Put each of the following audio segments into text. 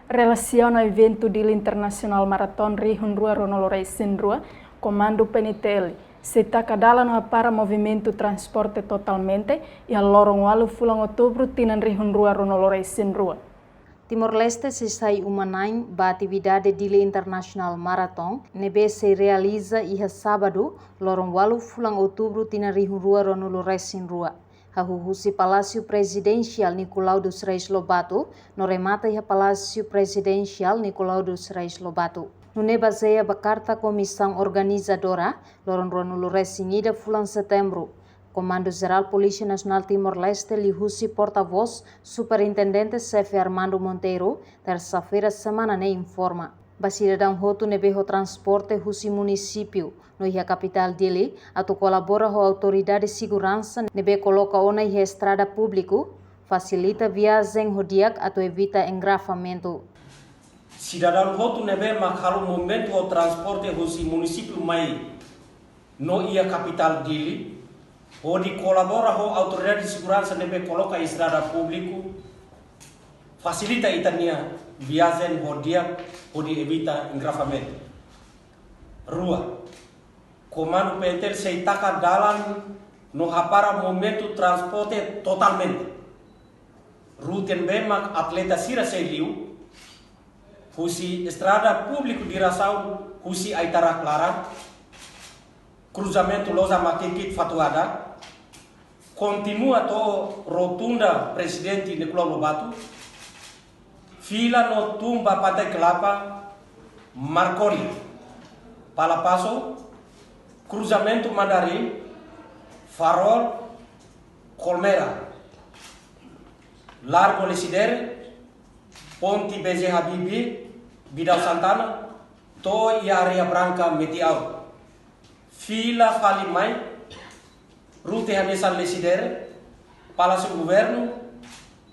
Relaciona ao evento do Internacional Marathon Rio Rua Ronolorei Sinrua, Comando PNTL, se takadala no para movimento transporte totalmente e a lorong walu fulang outubro tinan Rio Rua Ronolorei Sinrua. Timor-Leste se sai umanain ba atividade dile International Marathon, nebe se realiza iha sábado, lorong walu fulang outubro tina Rio Rua Ronolorei Sinrua. Hahuhusi Palácio Presidencial Nicolau dos Reis Lobato, no remata iha Palácio Presidencial Nicolau dos Reis Lobato. Nune baseia bakarta comissão organizadora, lorong Ronolorei Sinida fulang setembro. Comando Geral Polícia Nacional Timor-Leste Lihusi porta-voz Superintendente Chefe Armando Monteiro, terça-feira semana ne informa. Bacidadão Roto nebeho transporte husi município, no iha capital dele, atu colabora com a autoridade de segurança nebe coloca ona iha estrada público, facilita viagem rodiak atu evita engrafamento. Cidadão Roto nebe makhalu momento o transporte husi município mai no iha capital dele, onde colabora com a autoridade de segurança nebe coloca estrada público, facilita itania viagem rodiak onde evita engrafamento. Rua, Comando PNTL se taka dalam no hapara momento transporte totalmente. Ruten bemak atleta sira se liu, husi estrada público de Ração, husi Aitara Clara, cruzamento Losa Makikit Fatuada, continua to rotunda Presidente Nicolau Lobato, fila no tumba Pantai Kelapa, Marcori, Palapaso, cruzamento Mandarim, Farol, Colmera, Largo Lesider, Ponte BZ Habibi, Bidal Santana, to e Area Branca Metiau. Fila Falimai, Rute Hanesan Lesider, Palácio Governo,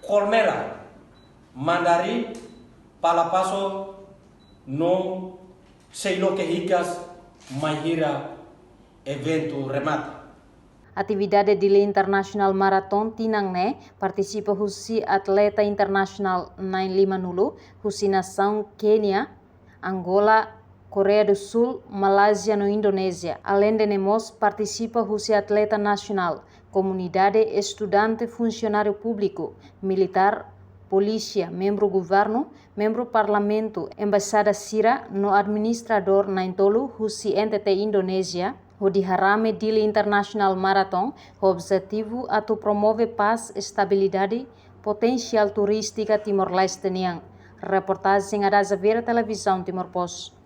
Colmera, Mandarim, Palapaso, no Seilo Quehicas, Mahira, evento remata. Atividade dile International Marathon tinangne participa husi atleta internasional 950 husi nação Kenya, Angola, Coreia do Sul, Malásia no Indonésia. Além de nemos participa husi atleta nacional, comunidade, estudante, funcionário público, militar, polícia, membro governo, membro parlamento, embaixada Sira no administrador Naintolu husi NTT Indonésia. O diharame dile International Marathon, o objetivo atu promove paz, estabilidade, potencial turística Timor-Leste niang. Reportagem Araza Vera Televisão Timor Post.